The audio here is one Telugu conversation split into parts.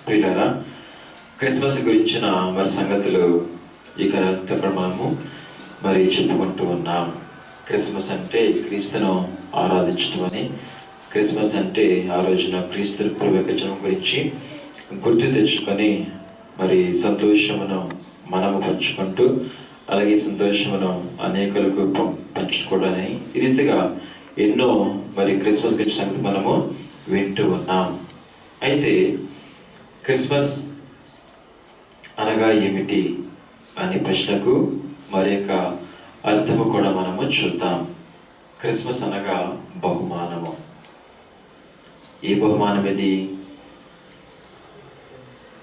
ప్రియులారా, క్రిస్మస్ గురించిన మరి సంగతులు ఇక మనము మరి చెప్పుకుంటూ ఉన్నాం. క్రిస్మస్ అంటే క్రీస్తును ఆరాధించడం అని, క్రిస్మస్ అంటే ఆ రోజున క్రీస్తు పూర్వీకజనం గురించి గుర్తు తెచ్చుకొని మరి సంతోషమును మనము పంచుకుంటూ, అలాగే సంతోషమును అనేకులకు పంచుకోవడాన్ని ఈ రీతిగా ఎన్నో మరి క్రిస్మస్ గురించి సంగతి మనము వింటూ ఉన్నాం. అయితే క్రిస్మస్ అనగా ఏమిటి అనే ప్రశ్నకు మరి యొక్క అర్థము కూడా మనము చూద్దాం. క్రిస్మస్ అనగా బహుమానము. ఈ బహుమానం ఇది.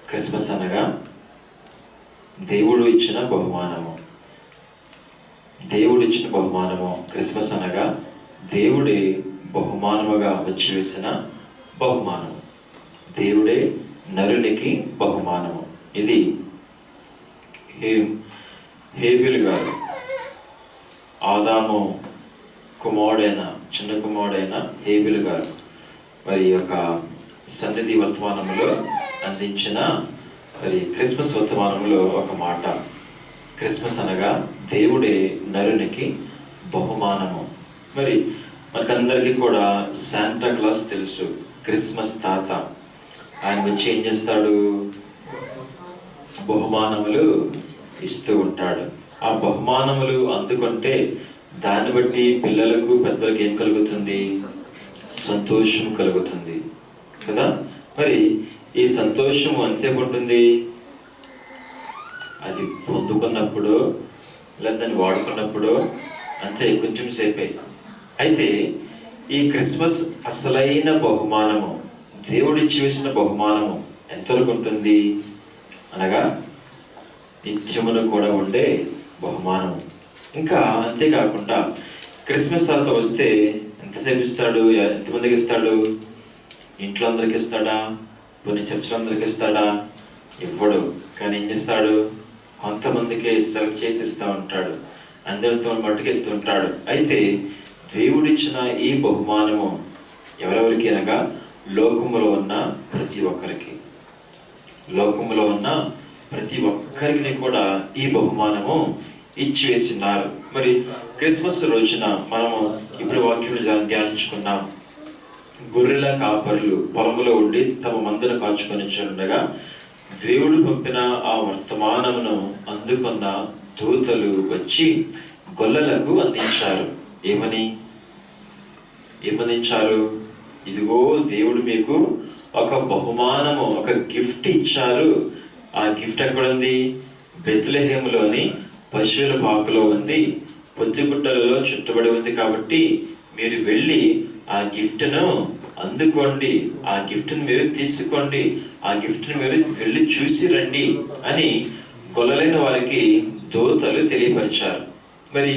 క్రిస్మస్ అనగా దేవుడు ఇచ్చిన బహుమానము. దేవుడు ఇచ్చిన బహుమానము. క్రిస్మస్ అనగా దేవుడే బహుమానముగా వచ్చి వేసిన బహుమానము. దేవుడే నరునికి బహుమానము. ఇది హేబెలు గారు, ఆదాము కుమారుడైన చిన్న కుమారుడైన హేబెలు గారు మరి యొక్క సన్నిధి వర్తమానంలో అందించిన మరి క్రిస్మస్ వర్తమానంలో ఒక మాట. క్రిస్మస్ అనగా దేవుడే నరునికి బహుమానము. మరి మనకందరికీ కూడా శాంటా క్లాస్ తెలుసు, క్రిస్మస్ తాత. ఆయన వచ్చి ఏం చేస్తాడు? బహుమానములు ఇస్తూ ఉంటాడు. ఆ బహుమానములు అందుకుంటే దాన్ని బట్టి పిల్లలకు పెద్దలకు ఏం కలుగుతుంది? సంతోషం కలుగుతుంది కదా. మరి ఈ సంతోషం ఎంతసేపు ఉంటుంది? అది పొందుకున్నప్పుడు లేదా దాన్ని వాడుకున్నప్పుడు అంతే, కొంచెం సేపే. అయితే ఈ క్రిస్మస్ అసలైన బహుమానము, దేవుడిచ్చి వేసిన బహుమానము ఎంతవరకు ఉంటుంది అనగా నిత్యమును కూడా ఉండే బహుమానం. ఇంకా అంతేకాకుండా క్రిస్మస్ తాత వస్తే ఎంతసేపు ఇస్తాడు? ఎంతమందికి ఇస్తాడు? ఇంట్లో అందరికి ఇస్తాడా? కొన్ని చర్చలు అందరికి ఇస్తాడా? ఇవ్వడు. కానీ ఏం చేస్తాడు? కొంతమందికే సెలెక్ట్ చేసి ఇస్తూ ఉంటాడు, అందరితో మట్టుకు ఇస్తూ ఉంటాడు. అయితే దేవుడిచ్చిన ఈ బహుమానము ఎవరెవరికి అనగా లోకములో ఉన్న ప్రతి ఒక్కరికి. లోకములో ఉన్న ప్రతి ఒక్కరికి కూడా ఈ బహుమానము ఇచ్చి వేస్తున్నారు. మరి క్రిస్మస్ రోజున మనము ఇప్పుడు వాక్యం ధ్యానించుకున్నాం. గొర్రెల కాపరులు పొలములో ఉండి తమ మందను కాచుకొని ఉండగా దేవుడు పంపిన ఆ వర్తమానమును అందుకున్న దూతలు వచ్చి గొల్లలకు అందించారు. ఏమందించారు? ఇదిగో దేవుడు మీకు ఒక బహుమానము, ఒక గిఫ్ట్ ఇచ్చారు. ఆ గిఫ్ట్ ఎక్కడ ఉంది? బెత్లెహేములోని పశువుల పాకలో ఉంది, పొద్దుగుడ్డలలో చుట్టబడి ఉంది. కాబట్టి మీరు వెళ్ళి ఆ గిఫ్ట్ను అందుకోండి, ఆ గిఫ్ట్ని మీరు తీసుకోండి, ఆ గిఫ్ట్ని మీరు వెళ్ళి చూసి రండి అని గొల్లలైన వారికి దూతలు తెలియపరిచారు. మరి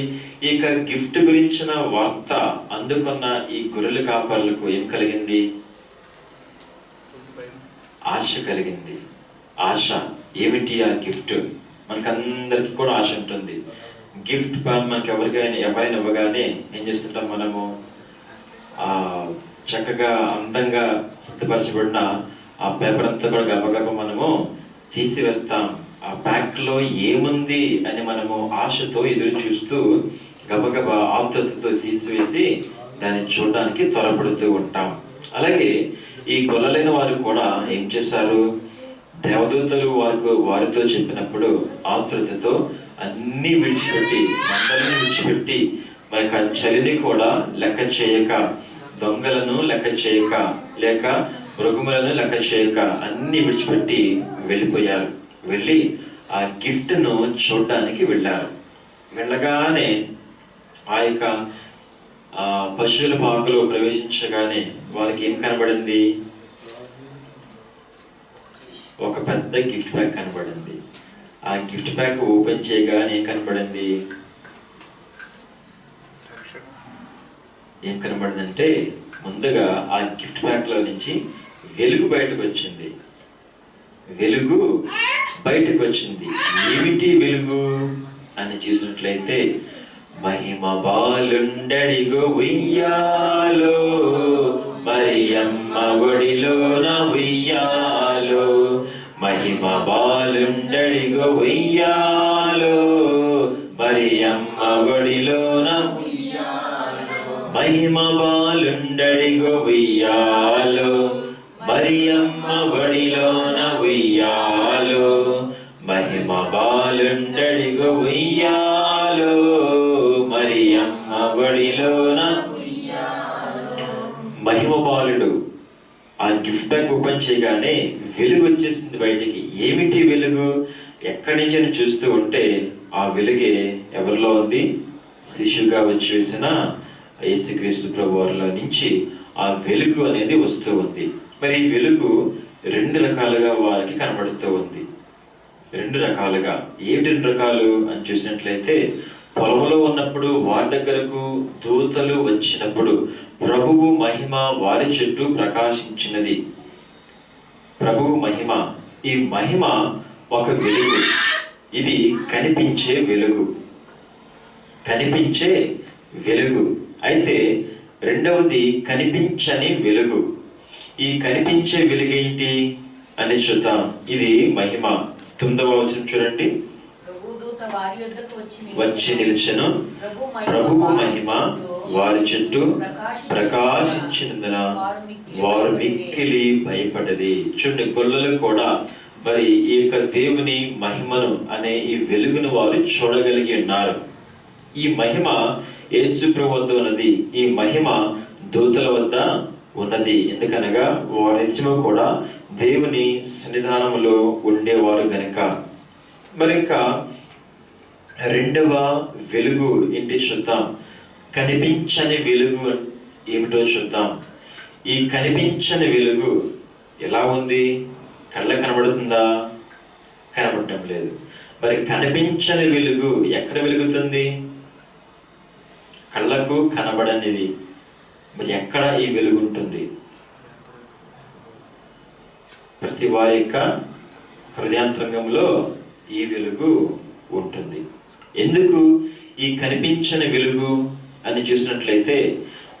ఈ గిఫ్ట్ గురించిన వార్త అందుకున్న ఈ గొర్రెల కాపరులకు ఏం కలిగింది? ఆశ కలిగింది. ఆశ ఏమిటి? ఆ గిఫ్ట్. మనకందరికి కూడా ఆశ ఉంటుంది. గిఫ్ట్ మనకి ఎవరైనా ఇవ్వగానే ఏం చేస్తుంటాం? మనము చక్కగా అందంగా సిద్ధపరచబడిన ఆ పేపర్ అంతా కూడా గబగబ మనము తీసివేస్తాం. ఆ ప్యాక్లో ఏముంది అని మనము ఆశతో ఎదురు చూస్తూ గబగబ ఆతృతతో తీసివేసి దాన్ని చూడడానికి త్వరపడుతూ ఉంటాం. అలాగే ఈ గొల్లలైన వారు కూడా ఏం చేశారు? దేవదూతలు వారితో చెప్పినప్పుడు ఆతృతతో అన్నీ విడిచిపెట్టి, మందరిని విడిచిపెట్టి, మరి చలిని కూడా లెక్క చేయక, దొంగలను లెక్క చేయక, లేక మృగములను లెక్క చేయక అన్నీ విడిచిపెట్టి వెళ్ళిపోయారు. వెళ్ళి ఆ గిఫ్ట్ను చూడడానికి వెళ్ళారు. వెళ్ళగానే ఆ యొక్క పశువుల పాకలో ప్రవేశించగానే వారికి ఏం కనబడింది? ఒక పెద్ద గిఫ్ట్ ప్యాక్ కనబడింది. ఆ గిఫ్ట్ ప్యాక్ ఓపెన్ చేయగానే ఏం కనబడింది? ఏం కనబడిందంటే ముందుగా ఆ గిఫ్ట్ ప్యాక్లో నుంచి వెలుగు బయటకు వచ్చింది. వెలుగు బయటకు వచ్చింది. ఏమిటి వెలుగు అని చూసినట్లయితే, మహిమ బాలుండడిగో ఉయ్యాలో, మరియమ్మ ఒడిలోన ఉయ్యాలో, మహిమ బాలుండడిగో ఉయ్యాలో, మరియమ్మ ఒడిలోన మహిమ బాలుండడిగో ఉయ్యాలో, మరియమ్మ ఒడిలోన ఉయ్యాలో, మహిమ బాలుండడిగో ఉయ్యాలో, మరియమ్మ ఒడిలోన. మహిమ బాలుడు ఆ గిఫ్ట్ బ్యాగ్ ఓపెన్ చేయగానే వెలుగు వచ్చేసింది బయటికి. ఏమిటి వెలుగు? ఎక్కడి నుంచి అని చూస్తూ ఉంటే ఆ వెలుగే ఎవరిలో ఉంది? శిశువుగా వచ్చి వేసిన యేసుక్రీస్తు ప్రభు వారిలో నుంచి ఆ వెలుగు అనేది వస్తూ ఉంది. మరి ఈ వెలుగు రెండు రకాలుగా వారికి కనబడుతూ ఉంది. రెండు రకాలుగా. ఏమిటి రెండు రకాలు అని చూసినట్లయితే, పొలంలో ఉన్నప్పుడు వారి దగ్గరకు దూతలు వచ్చినప్పుడు ప్రభువు మహిమ వారి చుట్టూ ప్రకాశించినది. ప్రభువు మహిమ, ఈ మహిమ ఒక వెలుగు. ఇది కనిపించే వెలుగు, కనిపించే వెలుగు. అయితే రెండవది కనిపించని వెలుగు. ఈ కనిపించే వెలుగేంటి అని చూద్దాం. ఇది మహిమ. 9వ వచనం చూడండి. వచ్చి నిలిచెను, ప్రభువు మహిమ వారి చుట్టూ ప్రకాశించినందున వారు మిక్కిలి భయపడది. చూడండి, గొల్లలు కూడా మరి ఈ యొక్క దేవుని మహిమను అనే ఈ వెలుగును వారు చూడగలిగి ఉన్నారు. ఈ మహిమ యేసు ప్రభు వద్ద ఉన్నది, ఈ మహిమ దూతల వద్ద ఉన్నది. ఎందుకనగా వారి నిత్యము కూడా దేవుని సన్నిధానములో ఉండేవారు గనుక. మరి ఇంకా రెండవ వెలుగు ఏంటి చూద్దాం. కనిపించని వెలుగు ఏమిటో చూద్దాం. ఈ కనిపించని వెలుగు ఎలా ఉంది? కళ్ళ కనబడుతుందా? కనబడటం లేదు. మరి కనిపించని వెలుగు ఎక్కడ వెలుగుతుంది? కళ్ళకు కనబడనిది. మరి ఎక్కడ ఈ వెలుగు ఉంటుంది? ప్రతి వారి యొక్క హృదయాంతరంగంలో ఈ వెలుగు ఉంటుంది. ఎందుకు ఈ కనిపించని వెలుగు అని చూసినట్లయితే,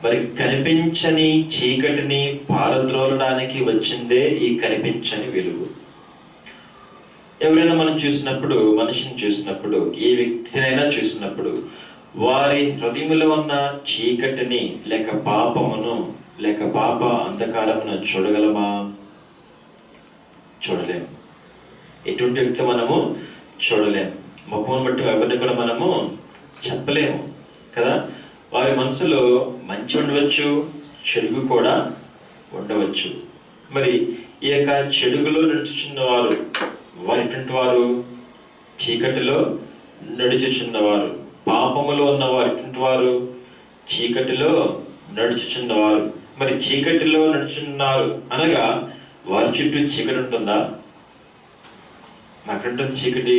మరి కనిపించని చీకటిని పారద్రోలడానికి వచ్చిందే ఈ కనిపించని వెలుగు. ఎవరైనా మనం చూసినప్పుడు, మనిషిని చూసినప్పుడు, ఏ వ్యక్తినైనా చూసినప్పుడు వారి హృదయంలో ఉన్న చీకటిని లేక పాపమును లేక పాప అంధకారమును చూడగలమా? చూడలేము. ఎటువంటి వ్యక్తి మనము చూడలేము. ముఖమును బట్టి ఎవరిని కూడా మనము చెప్పలేము కదా. వారి మనసులో మంచి ఉండవచ్చు, చెడుగు కూడా ఉండవచ్చు. మరి ఈ యొక్క చెడుగులో నడుచుచున్నవారు వారు ఎటువంటి వారు? చీకటిలో నడుచుచున్నవారు. పాపములో ఉన్నవారు ఎటువంటి వారు? చీకటిలో నడుచుచున్నవారు. మరి చీకటిలో నడుచున్నారు అనగా వారి చుట్టూ చీకటి ఉంటుందా? నాకంటుంది చీకటి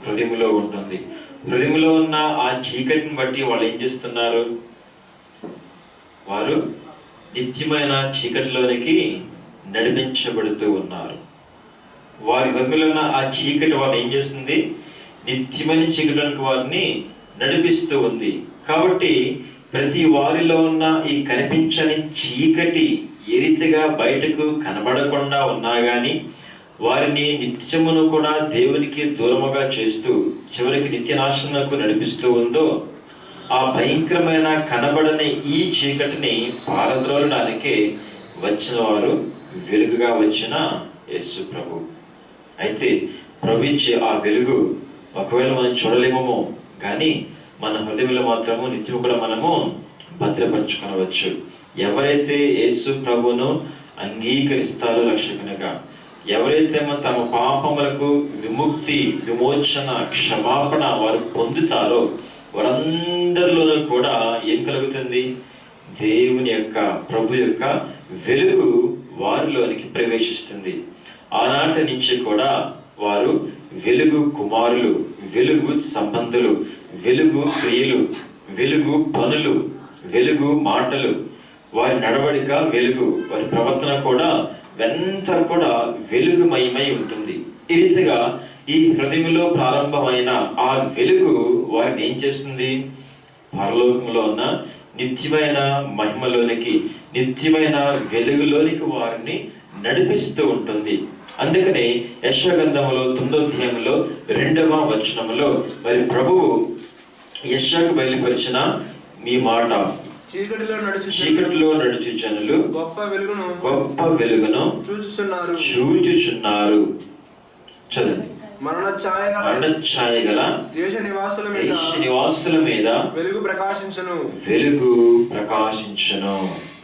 హృదయంలో ఉంటుంది. హృదయంలో ఉన్న ఆ చీకటిని బట్టి వాళ్ళు ఏం చేస్తున్నారు? వారు నిత్యమైన చీకటిలోనికి నడిపించబడుతూ ఉన్నారు. వారి హృదయంలో ఉన్న ఆ చీకటి వారిని ఏం చేస్తుంది? నిత్యమైన చీకటిలోనికి వారిని నడిపిస్తూ ఉంది. కాబట్టి ప్రతి వారిలో ఉన్న ఈ కనిపించని చీకటి ఏ రీతిగా బయటకు కనబడకుండా ఉన్నా కానీ వారిని నిత్యమును కూడా దేవునికి దూరముగా చేస్తూ చివరికి నిత్యనాశనకు నడిపిస్తూ ఉందో, ఆ భయంకరమైన కనబడని ఈ చీకటిని పారద్రోలడానికే వచ్చిన వారు వెలుగుగా వచ్చిన యేసు ప్రభు. అయితే ప్రభు ఇచ్చే ఆ వెలుగు ఒకవేళ మనం చూడలేమో కానీ మన హృదయంలో మాత్రము నిత్యము కూడా మనము భద్రపరచుకొనవచ్చు. ఎవరైతే యేసు ప్రభును అంగీకరిస్తారో రక్షకునిగా, ఎవరైతే తమ పాపములకు విముక్తి, విమోచన, క్షమాపణ వారు పొందుతారో వారందరిలోనూ కూడా ఏం కలుగుతుంది? దేవుని యొక్క ప్రభు యొక్క వెలుగు వారిలోనికి ప్రవేశిస్తుంది. ఆనాటి నుంచి కూడా వారు వెలుగు కుమారులు, వెలుగు సంబంధులు, వెలుగు క్రియలు, వెలుగు పనులు, వెలుగు మాటలు, వారి నడవడిక వెలుగు, వారి ప్రవర్తన కూడా వెంట కూడా వెలుగుమయమై ఉంటుంది. ఈ రీతిగా ఈ హృదయంలో ప్రారంభమైన ఆ వెలుగు వారిని ఏం చేస్తుంది? పరలోకంలో ఉన్న నిత్యమైన మహిమలోనికి, నిత్యమైన వెలుగులోనికి వారిని నడిపిస్తూ ఉంటుంది. అందుకనే యెషయా గ్రంథములో 9వ అధ్యాయంలో 2వ వచనములో మరి ప్రభువు యెషయాకు బయలుపరిచిన మీ మాట, చీకటిలో నడుచు జనులు గొప్ప వెలుగును చూచుచున్నారు. చదండి. మరణ ఛాయ గల దేశ నివాసుల మీద వెలుగు ప్రకాశించును.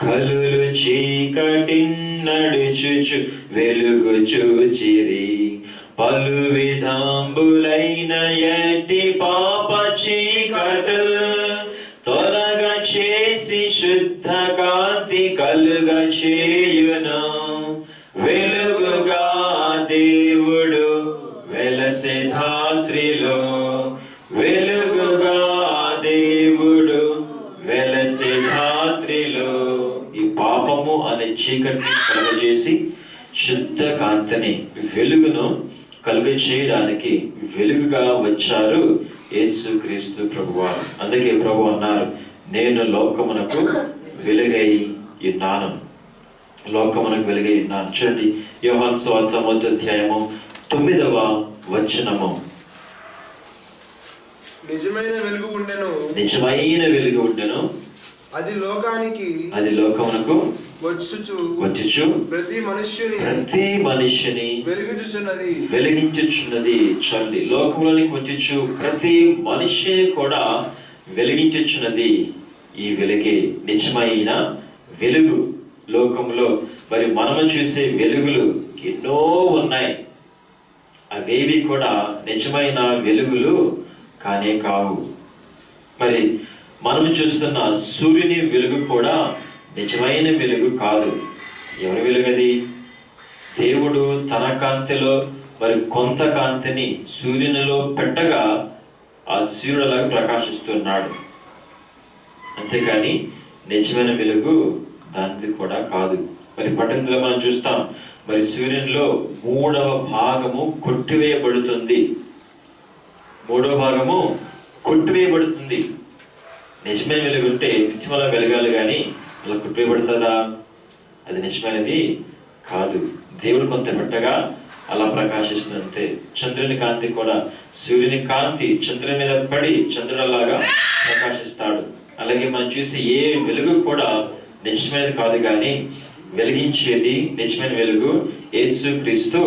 కలులు చీకటి నడుచుచు వెలుగు చూచిరి, పలు విధంబులైన ఎట్టి పాప చీకటుల్ తొలగ చేసి శుద్ధ కాంతి కలుగ చేయును. వెలుగుగా దేవుడు వెలసె ధాత్రిలో, వెలుగుగా దేవుడు వెలసె ధాత్రిలో. ఈ పాపము అనే చీకటిని కలుగజేసి శుద్ధ కాంతిని వెలుగును కలుగ చేయడానికి వెలుగుగా వచ్చారు యేసుక్రీస్తు ప్రభువారు. అందుకే ప్రభు అన్నారు, నేను లోకమునకు వెలుగై ఉన్నాను. లోకమునకు వెలుగై ఉన్నాను. చూడండి, యోహాను సువార్త 1వ అధ్యాయము 9వ వచనము. నిజమైన వెలుగు ఉండెను, అది లోకమునకు వచ్చుచు ప్రతి మనుష్యుని వెలిగించుచున్నది. చూడండి, లోకంలోనికి వచ్చుచు ప్రతి మనిషిని కూడా వెలిగించుచున్నది. ఈ వెలుగే నిజమైన వెలుగు. లోకంలో మరి మనము చూసే వెలుగులు ఎన్నో ఉన్నాయి, అవేవి కూడా నిజమైన వెలుగులు కానే కావు. మరి మనము చూస్తున్న సూర్యుని వెలుగు కూడా నిజమైన వెలుగు కాదు. ఎవరి వెలుగది? దేవుడు తన కాంతిలో మరి కొంత కాంతిని సూర్యునిలో పెట్టగా ఆ సూర్యుడులాగా ప్రకాశిస్తున్నాడు. అంతేకాని నిజమైన వెలుగు దానిది కూడా కాదు. మరి పట్టణంలో మనం చూస్తాం, మరి సూర్యునిలో 3వ భాగము కొట్టివేయబడుతుంది. 3వ భాగము కొట్టివేయబడుతుంది. నిజమైన వెలుగు ఉంటే నిత్యమల వెలగాలి కానీ అలా కొట్టివేయబడుతుందా? అది నిజమైనది కాదు. దేవుడు కొంత పెట్టగా అలా ప్రకాశిస్తుందంతే. చంద్రుని కాంతి కూడా, సూర్యుని కాంతి చంద్రుని మీద పడి చంద్రుడిలాగా ప్రకాశిస్తాడు. అలాగే మనం చూసి ఏ వెలుగు కూడా నిజమైనది కాదు, కానీ వెలిగించేది నిజమైన వెలుగు యేసుక్రీస్తు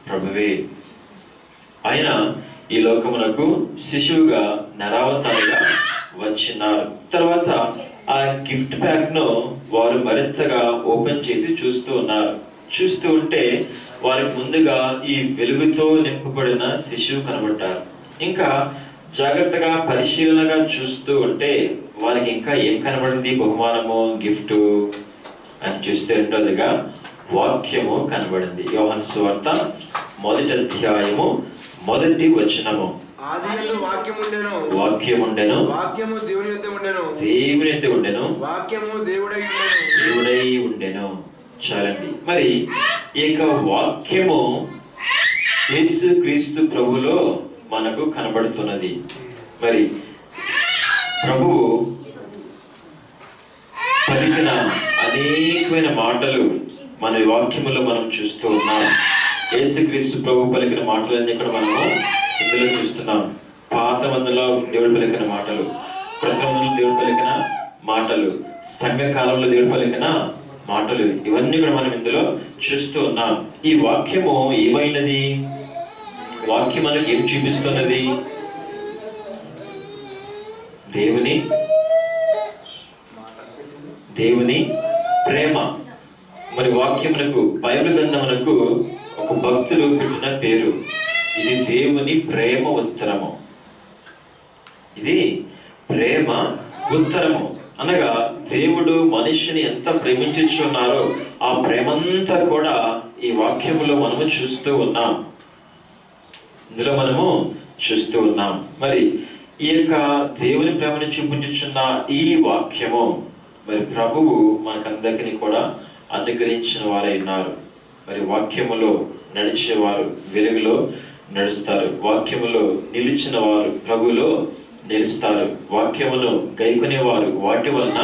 ప్రభువే. ఆయన ఈ లోకమునకు శిశువుగా నరావతారిగా వచ్చినారు. తర్వాత ఆ గిఫ్ట్ ప్యాక్ ను వారు మరింతగా ఓపెన్ చేసి చూస్తూ ఉన్నారు. చూస్తూ ఉంటే వారికి ముందుగా ఈ వెలుగుతో నింపబడిన శిశువు కనబడ్డారు. ఇంకా జాగ్రత్తగా పరిశీలనగా చూస్తూ ఉంటే వారికి ఇంకా ఏం కనబడింది? బహుమానము, గిఫ్ట్ అని చూస్తే రెండోదిగా వాక్యము కనబడింది. యోహాను సువార్త 1వ అధ్యాయము 1వ వచనము. ఆదియందు వాక్యముండెను, వాక్యము దేవుని యొద్ద ఉండెను, వాక్యము దేవుడై ఉండెను. చాలండి. మరి ఈ యొక్క వాక్యము యేసుక్రీస్తు ప్రభువులో మనకు కనబడుతున్నది. మరి ప్రభువు పలికిన అనేకమైన మాటలు మన వాక్యములో మనం చూస్తూ ఉన్నాం. యేసుక్రీస్తు ప్రభు పలికిన మాటలన్నీ కూడా మనము ఇందులో చూస్తున్నాం. పాత మందులో దేవుడు పలికిన మాటలు, ప్రతి మందులో దేవుడు పలికిన మాటలు, సంఘ కాలంలో దేవుడు పలికిన మాటలు, ఇవన్నీ కూడా మనం ఇందులో చూస్తూ ఉన్నాం. ఈ వాక్యము ఏమైనది? వాక్యం మనకి ఏం చూపిస్తున్నది? దేవుని ప్రేమ. మరి వాక్యమునకు, బైబిల్ గ్రంథమునకు ఒక భక్తుడు పెట్టిన పేరు, ఇది దేవుని ప్రేమ ఉత్తరము. ఇది ప్రేమ ఉత్తరము అనగా దేవుడు మనిషిని ఎంత ప్రేమించుచున్నారో ఆ ప్రేమంతా కూడా ఈ వాక్యములో మనము చూస్తూ ఉన్నాం. ఇందులో మనము చూస్తూ ఉన్నాం. మరి ఈ యొక్క దేవుని ప్రేమను చూపించుచున్న ఈ వాక్యము మరి ప్రభువు మనకందరికీ కూడా అనుగ్రహించిన వారై ఉన్నారు. మరి వాక్యములో నడిచేవారు వెలుగులో నడుస్తారు. వాక్యములో నిలిచిన వారు ప్రభువులో నిలుస్తారు. వాక్యమును గైకొనేవారు వాటి వలన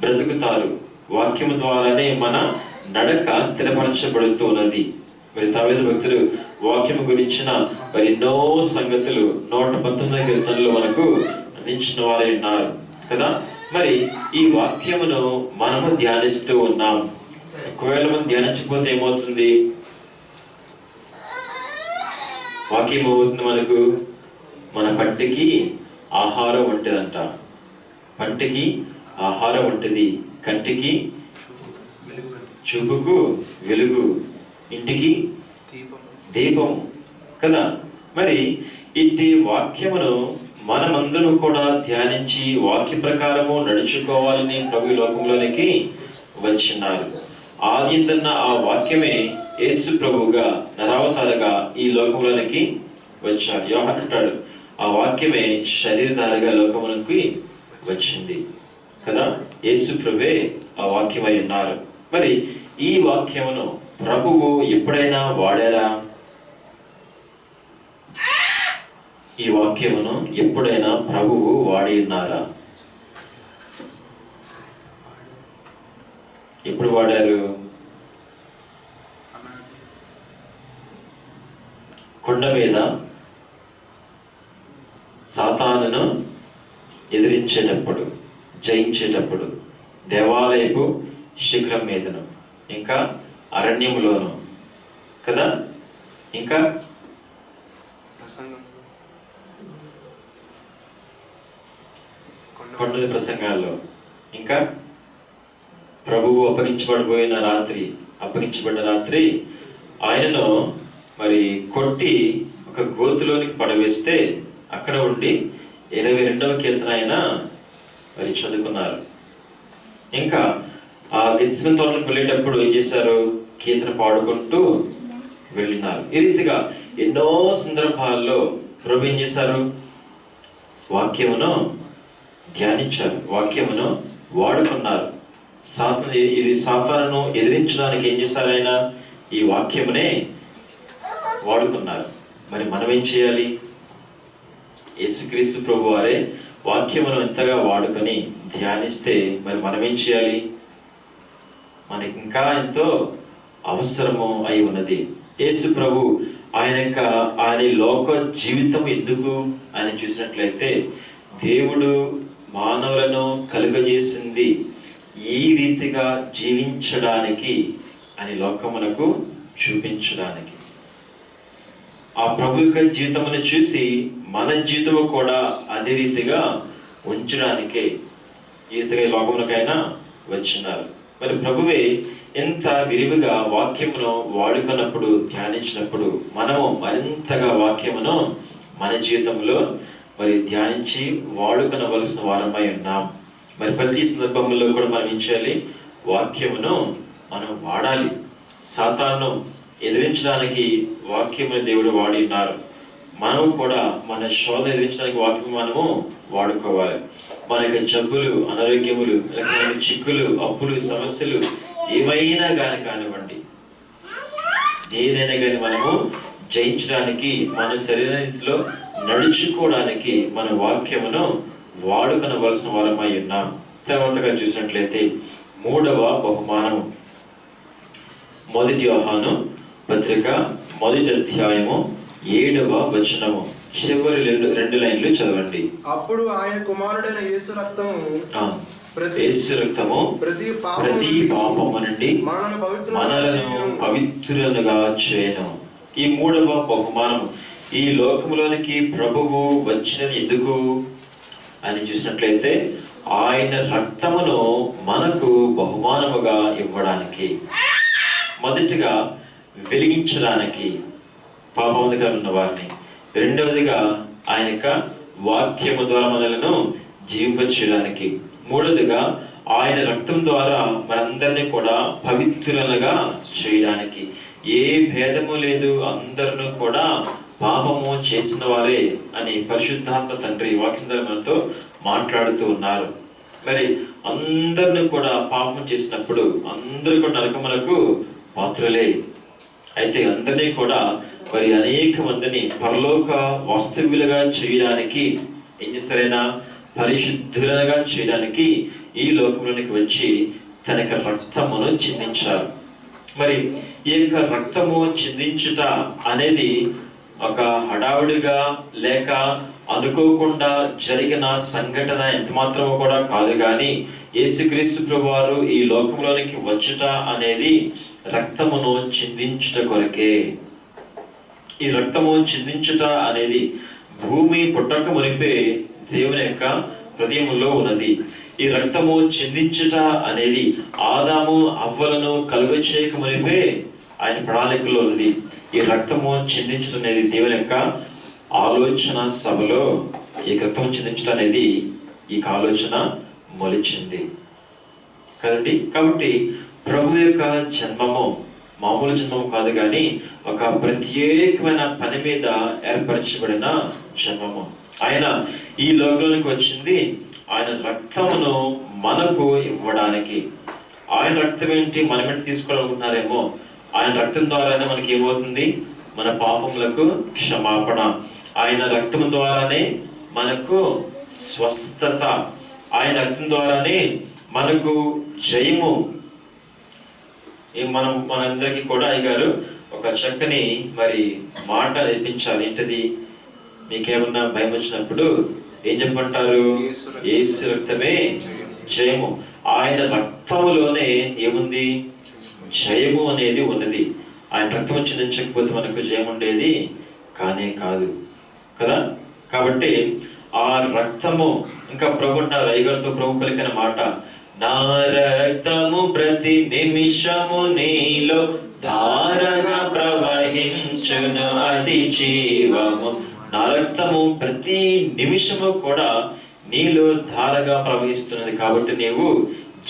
బ్రతుకుతారు. వాక్యము ద్వారానే మన నడక స్థిరపరచబడుతున్నది. మరి దావీదు భక్తుడు వాక్యం గురించిన మరి ఎన్నో సంగతులు 119 కీర్తనలో మనకు అందించిన వారే ఉన్నారు కదా. మరి ఈ వాక్యమును మనము ధ్యానిస్తూ ఉన్నాం. ఒకవేళ మనం ధ్యానించకపోతే ఏమవుతుంది? వాక్యం ఏమవుతుంది మనకు? మన పంటికి ఆహారం వంటిదంట. పంటికి ఆహారం వంటిది, కంటికి చూపుకు వెలుగు, ఇంటికి దీపం కదా. మరి ఇట్టి వాక్యమును మనమందరం కూడా ధ్యానించి వాక్య ప్రకారము నడుచుకోవాలని ప్రభు లోకంలోనికి వచ్చినారు. ఆదిందన్న ఆ వాక్యమే యేసు ప్రభువుగా నరావతారగా ఈ లోకంలోనికి వచ్చారు. యోహాను అంటాడు, ఆ వాక్యమే శరీరధారిగా లోకమునికి వచ్చింది కదా. యేసు ప్రభువే ఆ వాక్యమై ఉన్నారు. మరి ఈ వాక్యమును ప్రభువు ఎప్పుడైనా వాడారా? ఈ వాక్యమును ఎప్పుడైనా ప్రభువు వాడి ఉన్నారా? ఎప్పుడు వాడారు? కొండ మీద సాతానును ఎదిరించేటప్పుడు, జయించేటప్పుడు, దేవాలయపు శిఖరం మీదను, ఇంకా అరణ్యములోను కదా, ఇంకా కొండ ప్రసంగాల్లో, ఇంకా ప్రభువు అప్పగించబడిన రాత్రి ఆయనను మరి కొట్టి ఒక గోతులోనికి పడవేస్తే అక్కడ ఉండి 22వ కీర్తన ఆయన మరి చదువుకున్నారు. ఇంకా ఆ గెత్సేమనీ తోటలోకి వెళ్ళేటప్పుడు ఏం చేశారు? కీర్తన పాడుకుంటూ వెళ్ళినారు. ఈ రీతిగా ఎన్నో సందర్భాల్లో ప్రభు ఏం చేశారు? వాక్యమును ధ్యానించారు, వాక్యమును వాడుకున్నారు. సాతానును ఎదిరించడానికి ఏం చేశారు? ఆయన ఈ వాక్యమునే వాడుకున్నారు. మరి మనం ఏం చేయాలి? యేసుక్రీస్తు ప్రభు వారే వాక్యమును ఎంతగా వాడుకొని ధ్యానిస్తే మరి మనం ఏం చేయాలి? మనకి ఇంకా ఎంతో అవసరము అయి ఉన్నది. యేసు ప్రభు ఆయన లోక జీవితం ఎందుకు ఆయన చూసినట్లయితే, దేవుడు మానవులను కలుగజేసింది ఈ రీతిగా జీవించడానికి అని లోకమునకు చూపించడానికి. ఆ ప్రభు యొక్క జీవితమును చూసి మన జీవితము కూడా అదే రీతిగా ఉంచడానికే ఈ రీతిగా లోకమునకైనా వచ్చినారు. మరి ప్రభువే ఎంత విరివిగా వాక్యమును వాడుకున్నప్పుడు, ధ్యానించినప్పుడు మనము మరింతగా వాక్యమును మన జీవితంలో మరి ధ్యానించి వాడుకొనవలసిన వారమై ఉన్నాం. మరి ప్రతి సందర్భంలో కూడా మనం ఏం చేయాలి? వాక్యమును మనం వాడాలి. సాతానును ఎదిరించడానికి వాక్యమును దేవుడు వాడి ఉన్నారు. మనము కూడా మన శోధన ఎదిరించడానికి వాక్యం మనము వాడుకోవాలి. మన యొక్క జబ్బులు, అనారోగ్యములు, లేకపోతే చిక్కులు, అప్పులు, సమస్యలు ఏమైనా కానివ్వండి, ఏదైనా కానీ మనము జయించడానికి, మన శరీరంలో నడుచుకోవడానికి మన వాక్యమును వాడుకొనవలసిన వారమై ఉన్నాం. తర్వాతగా చూసినట్లయితే 3వ బహుమానము, 1 యోహాను పత్రిక 1వ అధ్యాయము 7వ వచనము చివరి 2 లైన్లు చదవండి. అప్పుడు ఆయన కుమారుడైన యేసు రక్తము ప్రతి పాపము నుండి మనలను పవిత్రులుగా చేయను. ఈ 3వ బహుమానము, ఈ లోకములోనికి ప్రభువు వచ్చినది ఎందుకు అని చూసినట్లయితే, ఆయన రక్తమును మనకు బహుమానముగా ఇవ్వడానికి, మొదటిగా వెలిగించడానికి పాపముగా ఉన్న వారిని, రెండవదిగా ఆయన యొక్క వాక్యము ద్వారా మనలను జీవింపచేయడానికి, మూడవదిగా ఆయన రక్తం ద్వారా మనందరినీ కూడా పవిత్రులుగా చేయడానికి. ఏ భేదము లేదు, అందరిని కూడా పాపము చేసిన వారే అని పరిశుద్ధాత్మ తండ్రి వాక్యం ద్వారా మనతో మాట్లాడుతూ ఉన్నారు. మరి అందరిని కూడా పాపం చేసినప్పుడు అందరూ కూడా నరకములకు పాత్రులే. అయితే అందరినీ కూడా మరి అనేక మందిని పరలోక వాస్తవ్యులుగా చేయడానికి, ఏం చేస్తారైనా పరిశుద్ధులుగా చేయడానికి ఈ లోకంలోనికి వచ్చి తన యొక్క రక్తమును చిందించారు. మరి ఈ యొక్క రక్తము చిందించుట అనేది ఒక హడావుడిగా లేక అనుకోకుండా జరిగిన సంఘటన ఎంత మాత్రమో కూడా కాదు. కానీ యేసుక్రీస్తు ప్రభువారు ఈ లోకంలోనికి వచ్చుట అనేది రక్తమును చిందించుట కొరకే. ఈ రక్తము చిందించుట అనేది భూమి పుట్టక మునిపే దేవుని యొక్క హృదయములో ఉన్నది. ఈ రక్తము చిందించుట అనేది ఆదాము అవ్వలను కలుగ చేయక మునిపే ఆయన ప్రణాళికలో ఉన్నది. ఈ రక్తము చిందించడం అనేది దేవుని యొక్క ఆలోచన సభలో ఈ రక్తము చిందించడం అనేది ఈ ఆలోచన మొలిచింది కదండి. కాబట్టి ప్రభు యొక్క జన్మము మామూలు జన్మము కాదు, కానీ ఒక ప్రత్యేకమైన పని మీద ఏర్పరచబడిన జన్మము. ఆయన ఈ లోకంలోనికి వచ్చింది ఆయన రక్తమును మనకు ఇవ్వడానికి. ఆయన రక్తం ఏంటి, మనమేంటి తీసుకోవాలనుకుంటున్నారేమో. ఆయన రక్తం ద్వారానే మనకి ఏమవుతుంది, మన పాపములకు క్షమాపణ. ఆయన రక్తం ద్వారానే మనకు స్వస్థత. ఆయన రక్తం ద్వారానే మనకు జయము. మనందరికీ కూడా అయ్యగారు ఒక చక్కని మాట నేర్పించాలి. ఏంటది? మీకేమన్నా భయం వచ్చినప్పుడు ఏం చెప్పంటారు? యేసు రక్తమే జయము. ఆయన రక్తములోనే ఏముంది? జయము అనేది ఉన్నది. ఆయన రక్తం చిందించకపోతే మనకు జయం ఉండేది కానే కాదు కదా. కాబట్టి ఆ రక్తము, ఇంకా ప్రభు అంటారు, అయ్యగారితో ప్రభు పలికిన మాట, నా రక్తము ప్రతి నిమిషము నీలో ధారగా ప్రవహించును, అది జీవము. నా రక్తము ప్రతి నిమిషము కూడా నీలో ధారగా ప్రవహిస్తున్నది, కాబట్టి నీవు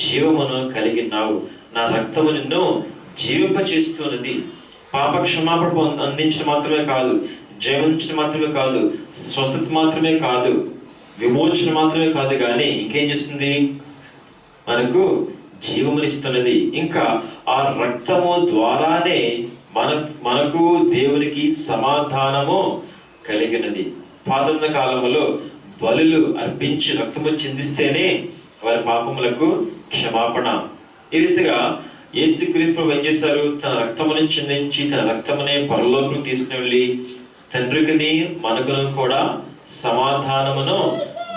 జీవమును కలిగినావు. నా రక్తము నిన్ను జీవింపచేస్తున్నది. పాప క్షమాపణ అందించడం మాత్రమే కాదు, జయించడం మాత్రమే కాదు, స్వస్థత మాత్రమే కాదు, విమోచన మాత్రమే కాదు, కానీ ఇంకేం చేస్తుంది? మనకు జీవమునిస్తున్నది. ఇంకా ఆ రక్తము ద్వారానే మనకు దేవునికి సమాధానము కలిగినది. పాత కాలంలో బలులు అర్పించి రక్తము చిందిస్తేనే వారి పాపములకు క్షమాపణ. ఈ రీతిగా యేసుక్రీస్తు ఏం చేశారు? తన రక్తమును చిందించి తన రక్తమునే పరలోకం తీసుకుని వెళ్ళి తండ్రికి మనకును కూడా సమాధానమును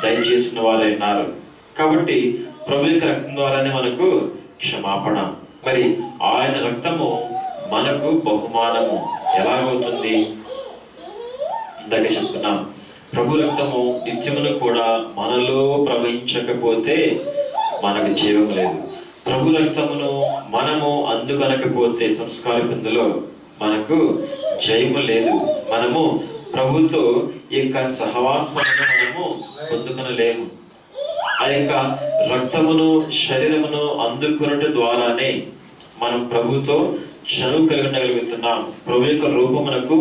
దయచేసిన వారైనారు. కాబట్టి ప్రభు యొక్క రక్తం ద్వారానే మనకు క్షమాపణ. మరి ఆయన రక్తము మనకు బహుమానము ఎలాగవుతుంది? ఇందాక చెప్తున్నాం, ప్రభు రక్తము నిత్యమును కూడా మనలో ప్రవహించకపోతే మనకు జీవం లేదు. ప్రభు రక్తమును మనము అందుకనకపోతే సంస్కార బిందులో మనకు జయము లేదు. మనము ప్రభుతో ఈ యొక్క సహవాసమును మనము పొందుకొనలేము. ఆ యొక్క రక్తమును శరీరమును అందుకున్నట ద్వారానే మనం ప్రభుతో చనువు కలిగి ఉండగలుగుతున్నాం. ప్రభు యొక్క రూపమునకు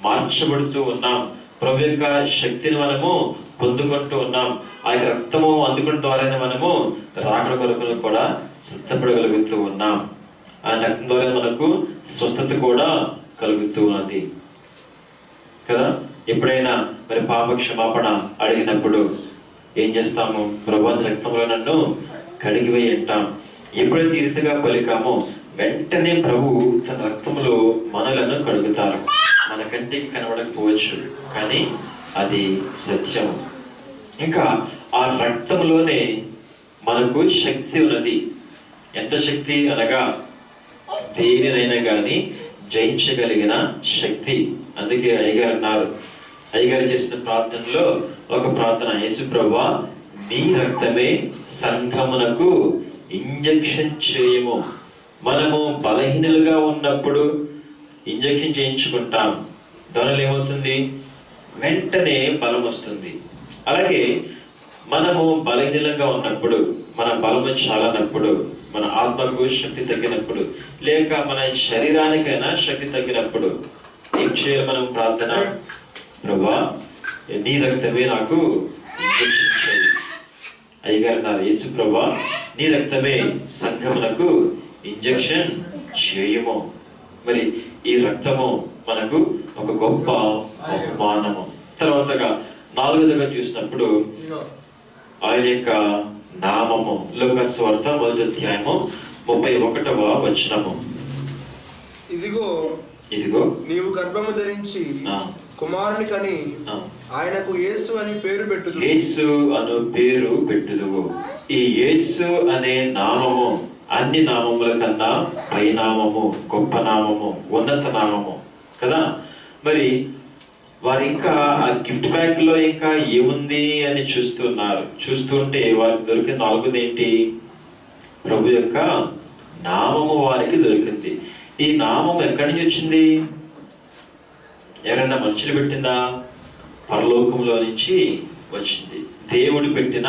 మార్చబడుతూ ఉన్నాం. ప్రభు యొక్క శక్తిని మనము పొందుకుంటూ ఉన్నాం. ఆ యొక్క రక్తము అందుకున్న ద్వారానే మనము రాకడ కొరకు కూడా సిద్ధపడగలుగుతూ ఉన్నాం. ఆ రక్తం ద్వారా మనకు స్వస్థత కూడా కలుగుతూ ఉన్నది కదా. ఎప్పుడైనా పాప క్షమాపణ అడిగినప్పుడు ఏం చేస్తాము? ప్రభు రక్తంలో నన్ను కడిగివేయి అంటాం. ఎప్పుడైతే ఈ రీతిగా పలికామో వెంటనే ప్రభు తన రక్తంలో మనలను కడుగుతారు. మన కంటికి కనబడకపోవచ్చు, కానీ అది సత్యం. ఇంకా ఆ రక్తంలోనే మనకు శక్తి ఉన్నది. ఎంత శక్తి అనగా దేనినైనా కానీ జయించగలిగిన శక్తి. అందుకే అయ్యగారు అన్నారు, అయ్యగారు చేసిన ప్రార్థనలో ఒక ప్రార్థన, యేసు ప్రభువా నీ రక్తమే సంఘమునకు ఇంజెక్షన్ చేయము. మనము బలహీనులుగా ఉన్నప్పుడు ఇంజెక్షన్ చేయించుకుంటాం, దానిలో ఏమవుతుంది? వెంటనే బలం వస్తుంది. అలాగే మనము బలహీనంగా ఉన్నప్పుడు, మన బలము చాలనప్పుడు, మన ఆత్మకు శక్తి తగ్గినప్పుడు, లేక మన శరీరానికైనా శక్తి తగ్గినప్పుడు ఏం చేయాలి మనం? ప్రార్థన, ప్రభువా నీ రక్తమే నాకు ఇంజెక్షన్ చేయి. అయ్యగారు అన్నారు, యేసు ప్రభువా నీ రక్తమే సంఘమునకు ఇంజెక్షన్ చేయము. మరి ఈ రక్తము మనకు ఒక గొప్ప బహుమానము. తర్వాతగా 4వదిగా చూసినప్పుడు ఆయన యొక్క నామము. లూకా సువార్త 1వ అధ్యాయము 31వ వచనము. ఇదిగో ఇదిగో నీవు గర్భము ధరించి కుమారుని కని ఆయనకు యేసు అని పేరు పెట్టుదు. యేసు అను పేరు పెట్టుదువు. ఈ యేసు అనే నామము అన్ని నామముల కన్నా పై నామము, గొప్ప నామము, ఉన్నత నామము కదా. మరి వారు ఇంకా ఆ గిఫ్ట్ బ్యాగ్ లో ఇంకా ఏముంది అని చూస్తున్నారు. చూస్తుంటే వారికి దొరికిన నాలుగోది ఏంటి? ప్రభు యొక్క నామము వారికి దొరికింది. ఈ నామం ఎక్కడి నుంచి వచ్చింది? ఎవరైనా మనుషులు పెట్టిందా? పరలోకంలో నుంచి వచ్చింది. దేవుడు పెట్టిన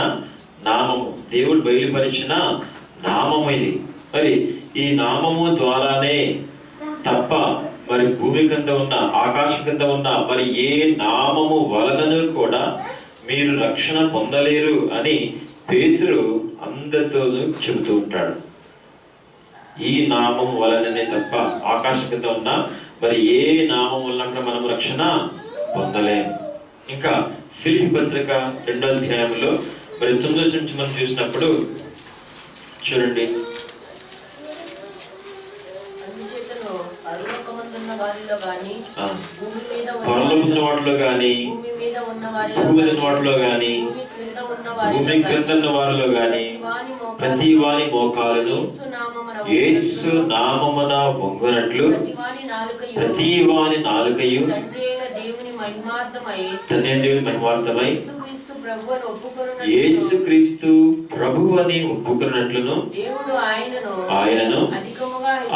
నామము, దేవుడు బయలుపరిచిన నామము ఇది. మరి ఈ నామము ద్వారానే తప్ప మరి భూమి కింద ఉన్న, ఆకాశం కింద ఉన్న మరి ఏ నామము వలనను కూడా మీరు రక్షణ పొందలేరు అని పేతురు అందరితో చెబుతూ ఉంటాడు. ఈ నామం వలననే తప్ప ఆకాశం కింద ఉన్న మరి ఏ నామం వలన కూడా మనం రక్షణ పొందలేము. ఇంకా ఫిలిప్పీ పత్రిక 2వ అధ్యాయంలో మరి 9వ వచనం నుంచి మనం చూసినప్పుడు చూడండి. పరలోకమున్న వాటిలో గాని భూమి మీద వాటిలో గాని భూమి క్రింద ఉన్న వారిలో గాని ప్రతి వాని మోకాలను యేసు నామమున వంగునట్లు ప్రతి వాని నాలుకయు తండ్రి దేవుని మహిమార్థమై యేసుక్రీస్తు ప్రభువు అని ఒప్పుకున్నట్లును ఆయనను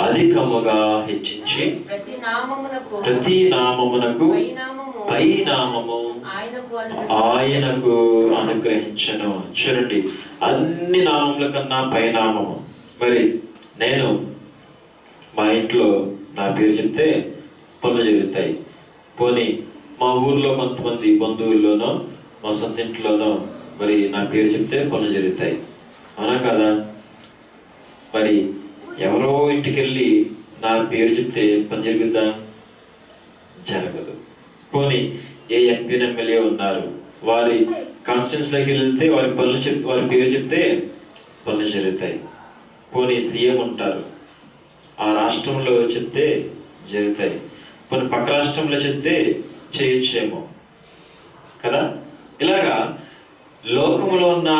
అధికముగా హెచ్చించి ప్రతి నామమునకు పై నామము ఆయనకు అనుగ్రహించను. చూడండి, అన్ని నామముల కన్నా పై నామము. మరి నేను మా ఇంట్లో నా పేరు చెప్తే పనులు జరుగుతాయి. పోనీ మా ఊర్లో కొంతమంది బంధువుల్లోనో మా సొంత ఇంట్లోనో మరి నా పేరు చెప్తే పనులు జరుగుతాయి. అవునా కదా? మరి ఎవరో ఇంటికి వెళ్ళి నా పేరు చెప్తే పని జరుగుద్దా? జరగదు. పోనీ ఏ ఎంపీ ఎమ్మెల్యే ఉన్నారు, వారి కాన్స్టిట్యూన్సీలోకి వెళ్తే వారి పనులు వారి పేరు చెప్తే పనులు జరుగుతాయి. పోనీ సీఎం ఉంటారు, ఆ రాష్ట్రంలో చెప్తే జరుగుతాయి. పోనీ పక్క రాష్ట్రంలో చెప్తే చేయొచ్చేమో కదా. ఇలాగా లోకములో ఉన్న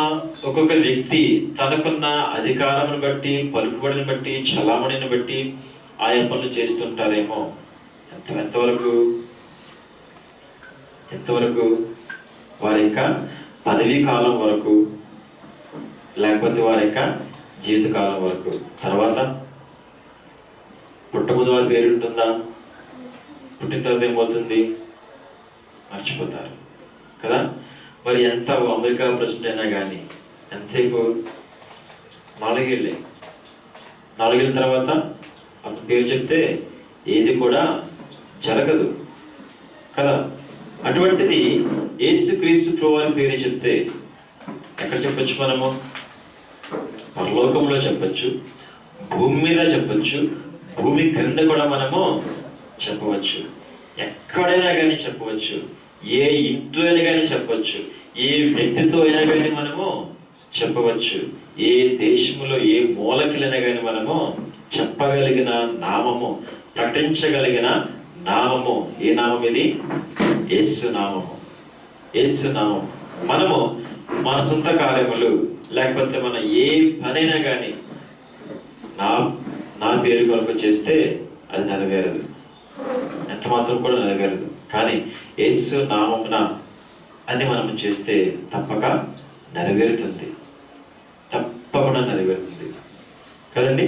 ఒక్కొక్క వ్యక్తి తనకున్న అధికారమును బట్టి, పలుకుబడిని బట్టి, చలామణిని బట్టి ఆయా పనులు చేస్తుంటారేమో. ఎంతవరకు వారి యొక్క పదవీ కాలం వరకు, లేకపోతే వారి యొక్క జీవితకాలం వరకు. తర్వాత పుట్టముందు వారి పేరు ఉంటుందా? పుట్టిన తర్వాత ఏమవుతుంది? మర్చిపోతారు కదా. మరి ఎంత అమెరికా ప్రెసిడెంట్ అయినా కానీ ఎంతసేపు? 4 ఏళ్ళే. 4 ఏళ్ళ తర్వాత అతని పేరు చెప్తే ఏది కూడా జరగదు కదా. అటువంటిది యేసుక్రీస్తు ప్రభువారి పేరు చెప్తే ఎక్కడ చెప్పచ్చు? మనము పరలోకంలో చెప్పచ్చు, భూమి మీద చెప్పచ్చు, భూమి క్రింద కూడా మనము చెప్పవచ్చు. ఎక్కడైనా కానీ చెప్పవచ్చు, ఏ ఇంట్లో అయినా కానీ చెప్పవచ్చు, ఏ వ్యక్తితో అయినా కానీ మనము చెప్పవచ్చు, ఏ దేశంలో ఏ మూలకిలైనా కానీ మనము చెప్పగలిగిన నామము, ప్రకటించగలిగిన నామము. ఏ నామం ఇది? యేసు నామము. యేసు నామం. మనము మన సొంత కార్యములు లేకపోతే మన ఏ పనైనా కానీ నా పేరు కొరకు చేస్తే అది నెరవేరదు, ఎంత మాత్రం కూడా నెరవేరదు. కానీ యేసు నామమున అని మనం చేస్తే తప్పక నెరవేరుతుంది, తప్పకుండా నెరవేరుతుంది కదండి.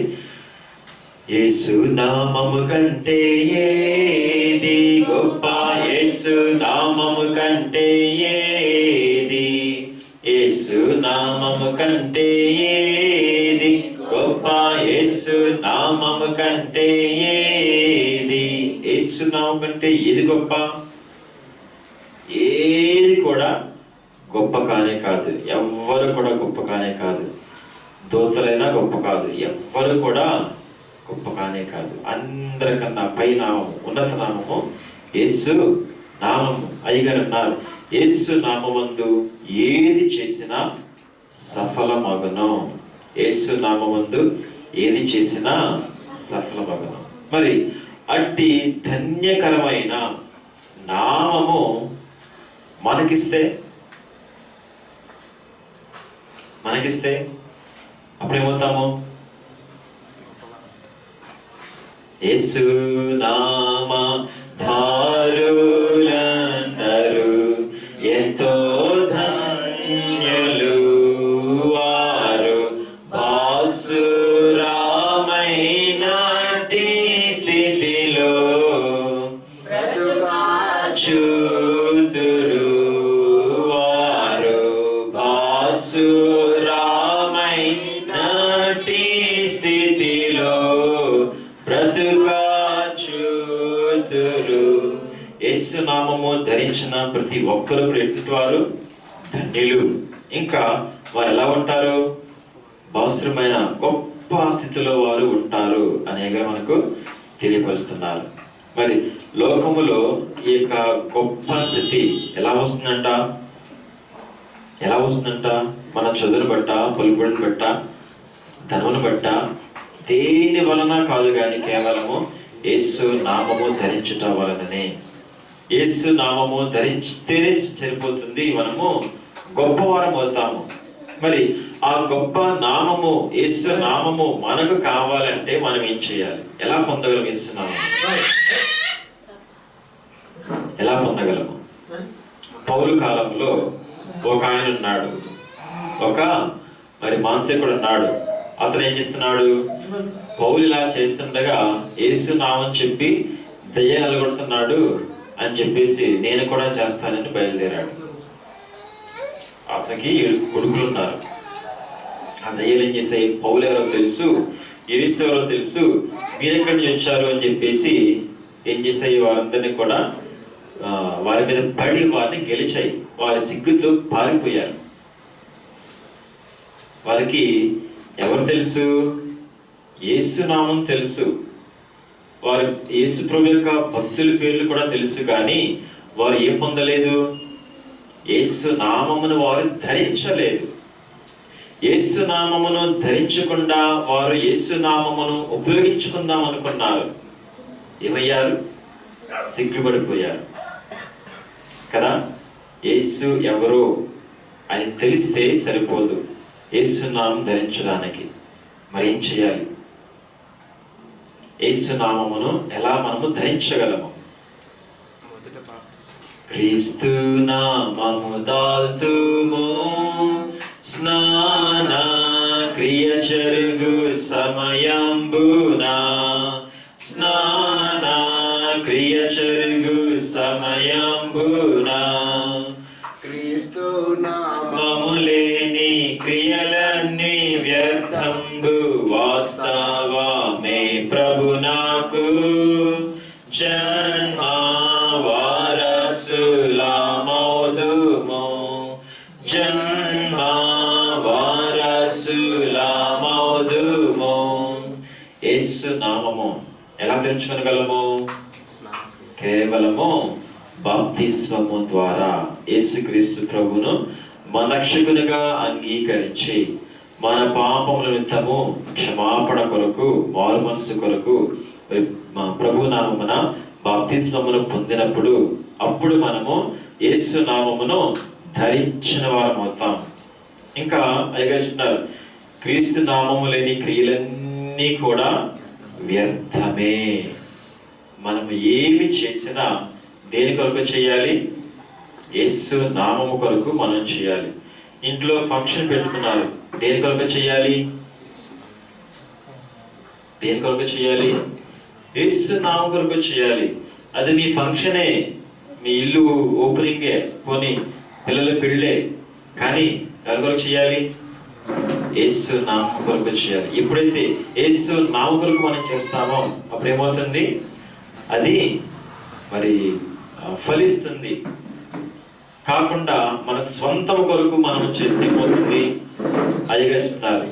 యేసు నామము కంటే ఏది గొప్ప? యేసు నామము కంటే ఏది? యేసు నామము కంటే ఏది గొప్ప? యేసు నామము కంటే ఏది? యేసు నామం కంటే ఏది గొప్ప? ఏది కూడా గొప్ప కానే కాదు. ఎవ్వరు కూడా గొప్ప కానే కాదు. దూతలైనా గొప్ప కాదు, ఎవ్వరు కూడా గొప్ప కానే కాదు. అందరికన్నా పై నామము, ఉన్నత నామము యేసు నామము. అయ్యగారు అన్నారు, యేసు నామమందు ఏది చేసినా సఫలమగును. యేసు నామమందు ఏది చేసినా సఫలమగును. మరి అట్టి ధన్యకరమైన నామము మనకిస్తే అప్పుడేమవుతాము? యేసు నామ ధారులందరూ ఎంతో ధన్యులు, వారు భాసురామైనటి స్థితిలో బ్రతుకాచుదురు, వారు భాసురామైనటి స్థితిలో బ్రతుకాచుదురు. యేసు నామము ధరించిన ప్రతి ఒక్కరు ఎటువంటి ధన్యులు. ఇంకా వారు ఎలా ఉంటారు? అవసరమైన గొప్ప స్థితిలో వారు ఉంటారు అనేగా మనకు తెలియపరుస్తున్నారు. మరి లోకములో ఈ యొక్క గొప్ప స్థితి ఎలా వస్తుందంట? మన చదువును బట్ట, పలుకుబడిని బట్ట, ధనమును బట్ట, దేని వలన కాదు కానీ కేవలము యేసు నామము ధరించుట వలననే. యేసు నామము ధరించితేనే సరిపోతుంది, మనము గొప్పవారం అవుతాము. మరి ఆ గొప్ప నామము, యేసు నామము మనకు కావాలంటే మనం ఏం చేయాలి? ఎలా పొందగలం? యేసు నామము ఎలా పొందగలము? పౌలు కాలంలో ఒక ఆయన ఉన్నాడు, ఒక మాంత్రికుడు ఉన్నాడు. అతను ఏం చేస్తున్నాడు? పౌలు ఇలా చేస్తుండగా యేసు నామం చెప్పి దయ్యాలు వెళ్ళగొడుతున్నాడు అని చెప్పేసి నేను కూడా చేస్తానని బయలుదేరాడు. అతనికి 7 కొడుకులు ఉన్నారు. ఆ దయ్యాలు ఏం చేశాయి? పౌలు ఎవరో తెలుసు, యేసు ఎవరో తెలుసు, మీరెక్కడి నుంచి వచ్చారు అని చెప్పేసి ఏం చేశాయి? వారందరినీ కూడా వారి మీద పడి వారిని గెలిచాయి. వారి సిగ్గుతో పారిపోయారు. వారికి ఎవరు తెలుసు? యేసు నామం తెలుసు. వారు యేసు ప్రభు యొక్క భక్తుల పేర్లు కూడా తెలుసు, కానీ వారు ఏం పొందలేదు? యేసు నామమును వారు ధరించలేదు. యేసు నామమును ధరించకుండా వారు యేసు నామమును ఉపయోగించుకుందాం అనుకున్నారు. ఏమయ్యారు? సిగ్గుపడిపోయారు కదా. యేసు ఎవరో అని తెలిస్తే సరిపోదు యేసు నామం ధరించడానికి. మరి ఏం చేయాలి? యేసు నామమును ఎలా మనము ధరించగలము? క్రీస్తు నామము దాల్తుము, స్నాన క్రియ జరుగు సమయంబునా, స్నాన క్రియ జరుగు సమయంబునా, క్రీస్తు నామము లేని క్రియలన్నీ వ్యర్థంబు, వాస్తవమే ప్రభు నాకు జన్మ వారసులమౌదుము, జన్మ వారసులమౌదుము. యేసు నామము ఎలా ధరించుకోగలము? కేవలము బాప్తిస్మము ద్వారా యేసుక్రీస్తు ప్రభును మన రక్షకునిగా అంగీకరించి మన పాపముల నిమిత్తము క్షమాపణ కొరకు, మారు మనసు కొరకు ప్రభు నామమున బాప్తిస్మమును పొందినప్పుడు అప్పుడు మనము యేసు నామమును ధరించిన వారం అవుతాం. ఇంకా అయ్యగారు చెప్తున్నారు, క్రీస్తు నామము లేని క్రియలన్నీ కూడా వ్యర్థమే. మనం ఏమి చేసినా దేని కొరకు చేయాలి? యేసు నామము కొరకు మనం చేయాలి. ఇంట్లో ఫంక్షన్ పెట్టుకున్నారు, దేని కొరకు చేయాలి? దేని కొరకు చేయాలి? యేసు నామం కొరకు చేయాలి. అది మీ ఫంక్షనే, మీ ఇల్లు ఓపెనింగే, పోనీ పిల్లల పెళ్ళే, కానీ ఎవరి కొరకు చేయాలి? యేసు నామం కొరకు చేయాలి. ఎప్పుడైతే యేసు నామం కొరకు మనం చేస్తామో అప్పుడు ఏమవుతుంది? అది మరి ఫలిస్తుంది. కాకుండా మన స్వంతం కొరకు మనం చేస్తే పోతుంది. అయ్యగా చెప్తున్నారు,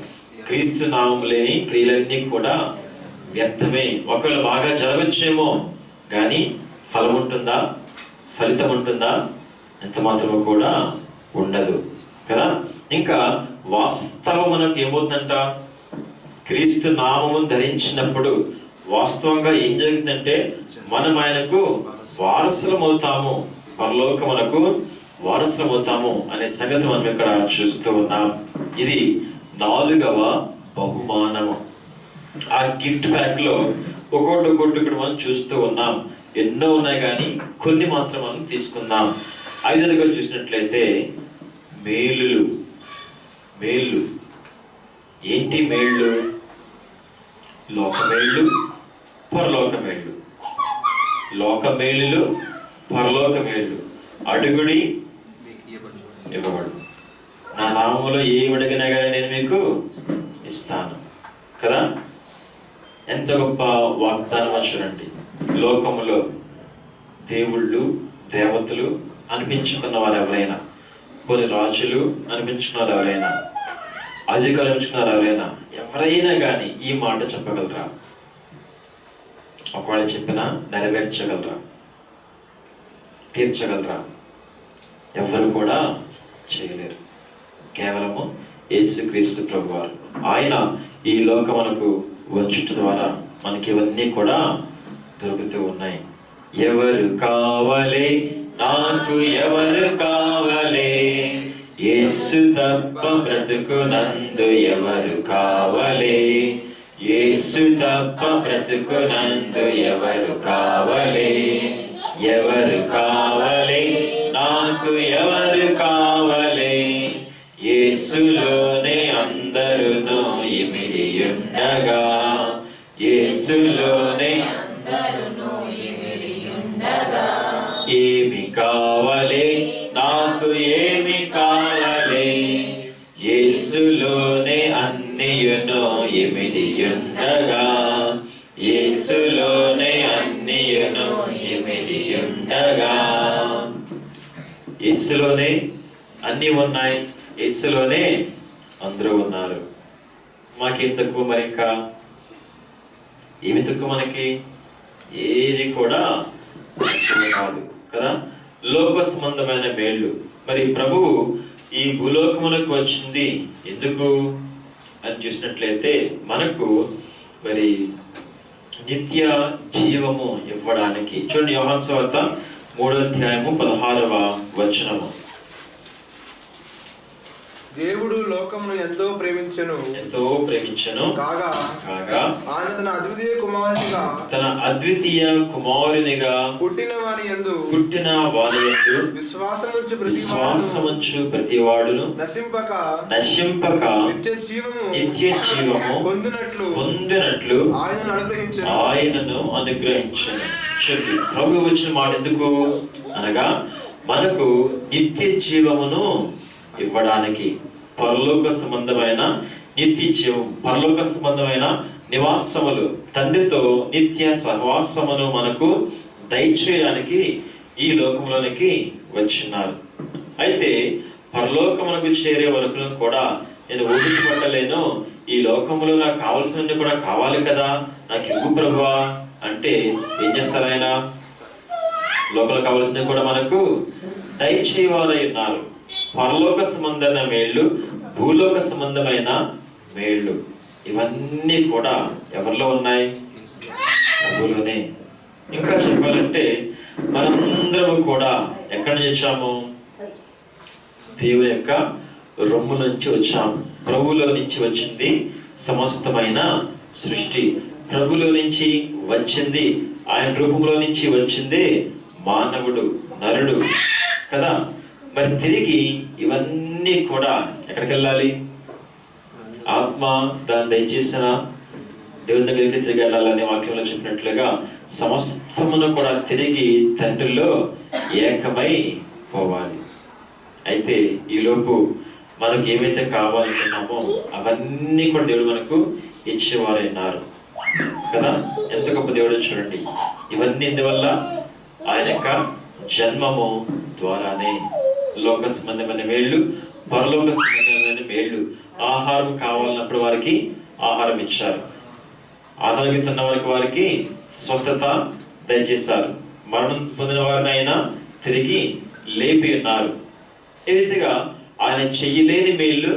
క్రీస్తు నామం లేని క్రియలన్నీ కూడా వ్యర్థమే. ఒకవేళ బాగా జరగచ్చేమో కానీ ఫలం ఉంటుందా? ఫలితం ఉంటుందా? ఎంత మాత్రమో కూడా ఉండదు కదా. ఇంకా వాస్తవం మనకు ఏమవుతుందంట? క్రీస్తు నామము ధరించినప్పుడు వాస్తవంగా ఏం జరిగిందంటే మనం ఆయనకు వారసులమవుతాము, పరలోకమునకు వారసులమవుతాము అనే సంగతి మనం ఇక్కడ చూస్తూ ఉన్నాం. ఇది 4వ బహుమానము. ఆ గిఫ్ట్ ప్యాక్ లో ఒక్కొక్కటి ఇక్కడ మనం చూస్తూ ఉన్నాం. ఎన్నో ఉన్నాయి కానీ కొన్ని మాత్రం మనం తీసుకుందాం. 5వదిగా చూసినట్లయితే మేలులు. ఏంటి మేళ్ళు? లోకమేళ్ళు, పరలోకమేళ్ళు. లోకమేళ్ళు, పరలోకమేళ్ళు. అడుగుడి ఇవ్వబడు, నా నామములో ఏమి అడిగినా కానీ నేను మీకు ఇస్తాను కదా. ఎంత గొప్ప వాగ్దానం చూడండి. లోకములో దేవుళ్ళు, దేవతలు అనిపించుకున్న వారు ఎవరైనా, కొన్ని రాజులు అనిపించుకున్న వారు ఎవరైనా, అధికారులు అనిపించుకున్నారు ఎవరైనా కానీ ఈ మాట చెప్పగలరా? ఒకవేళ చెప్పినా నెరవేర్చగలరా? తీర్చగలరా? ఎవరు కూడా చేయలేరు. కేవలము యేసుక్రీస్తు ప్రభువారు. ఆయన ఈ లోకమునకు వచ్చుట ద్వారా మనకి ఇవన్నీ కూడా దొరుకుతూ ఉన్నాయి. ఎవరు కావాలి నాకు, ఎవరు కావాలి? యేసు తప్ప బ్రతుకునందు ఎవరు కావాలి? యేసు తప్ప బ్రతుకునందు ఎవరు కావాలి? ఎవరు కావాలి నాకు, ఎవరు కావాలి? యేసులోనే అందరును ఇమిడి ఉండగా, యేసులోనే ఏమి కావాలి నాకు, ఏమి కావాలి? యేసులోనే అన్నియును ఇమిడి ఉండగా, యేసులోనే అన్నియును ఇమిడి ఉండగా. యేసులోనే అన్నీ ఉన్నాయి, యేసులోనే అందరూ ఉన్నారు. మాకేం తక్కువ? మరి ఇంకా ఏమి తక్కువ? మనకి ఏది కూడా కాదు కదా. లోక సంబంధమైన మేళ్ళు. మరి ప్రభువు ఈ భూలోకములకు వచ్చింది ఎందుకు అని చూసినట్లయితే మనకు మరి నిత్య జీవము ఇవ్వడానికి. చూడండి, యోహాను సువార్త 3:16 దేవుడు లోకమును ఎంతో ప్రేమించెను కాగా ఆయన తన అద్వితీయ కుమారునిగా పుట్టిన వాని యందు విశ్వాసముంచు ప్రతివాడును నశింపక నిత్య జీవము పొందినట్లు ఆయనను అనుగ్రహించెను. ప్రభు వచ్చిన మాట ఎందుకు అనగా మనకు నిత్య జీవమును ఇవ్వడానికి. పరలోక సంబంధమైన నిత్య జీవం, పరలోక సంబంధమైన నివాసములు, తండ్రితో నిత్య సహవాసమును మనకు దయచేయడానికి ఈ లోకంలోనికి వచ్చినారు. అయితే పరలోకమునకు చేరే వరకు కూడా నేను ఊపిరి పట్టలేను, ఈ లోకంలో నాకు కావాల్సినవన్నీ కూడా కావాలి కదా, నాకు ఇవ్వు ప్రభువా అంటే ఏం చేస్తారు? ఆయన లోకంలో కావాల్సినవి కూడా మనకు దయచేయవారై ఉన్నారు. పరలోక సంబంధమైన మేళ్ళు, భూలోక సంబంధమైన మేళ్ళు, ఇవన్నీ కూడా ఎవరిలో ఉన్నాయి? ప్రభులోనే. ఇంకా చెప్పాలంటే మనందరము కూడా ఎక్కడి నుంచి వచ్చాము? దేవుని యొక్క రొమ్ము నుంచి వచ్చాము. ప్రభులో నుంచి వచ్చింది సమస్తమైన సృష్టి. ప్రభులో నుంచి వచ్చింది, ఆయన రూపంలో నుంచి వచ్చింది మానవుడు, నరుడు కదా. మరి తిరిగి ఇవన్నీ కూడా ఎక్కడికి వెళ్ళాలి? ఆత్మ దాన్ని దయచేసిన దేవుని దగ్గరికి తిరిగి వెళ్ళాలనే వాక్యంలో చెప్పినట్లుగా సమస్తమును కూడా తిరిగి తండ్రిలో ఏకమై పోవాలి. అయితే ఈలోపు మనకు ఏమైతే కావాలనుకున్నామో అవన్నీ కూడా దేవుడు మనకు ఇచ్చేవారైనారు కదా. ఎంత గొప్ప దేవుడు చూడండి. ఇవన్నీ ఇందువల్ల ఆయన యొక్క జన్మము ద్వారానే. లోక సంబంధమైన మేళ్ళు, పరలోక సంబంధమైన మేళ్ళు. ఆహారం కావాలన్నప్పుడు వారికి ఆహారం ఇచ్చారు, అనారోగ్యతున్న వారికి స్వస్థత దయచేశారు, మరణం పొందిన వారిని ఆయన తిరిగి లేపి ఉన్నారు. ఈ రీతిగా ఆయన చెయ్యలేని మేళ్ళు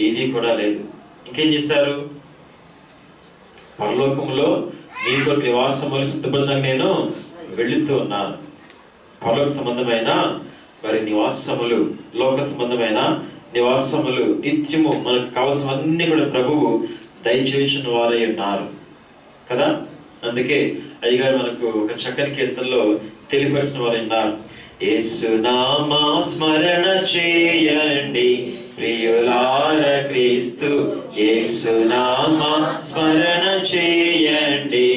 ఏది కూడా లేదు. ఇంకేం చేశారు? పరలోకంలో నీకు నివాసములు సిద్ధపరచడానికి నేను వెళుతూ ఉన్నాను. పరలోక సంబంధమైన మరి నివాసములు, లోక సంబంధమైన నివాసములు, నిత్యము మనకు కావాల్సినవన్నీ కూడా ప్రభువు దయచేసిన వారై ఉన్నారు కదా. అందుకే అయ్యగారు మనకు ఒక చక్కని కీర్తనలో తెలియపరిచిన వారు ఉన్నారు. యేసునామా స్మరణ చేయండి ప్రియులార క్రీస్తు యేసునామా స్మరణ చేయండి.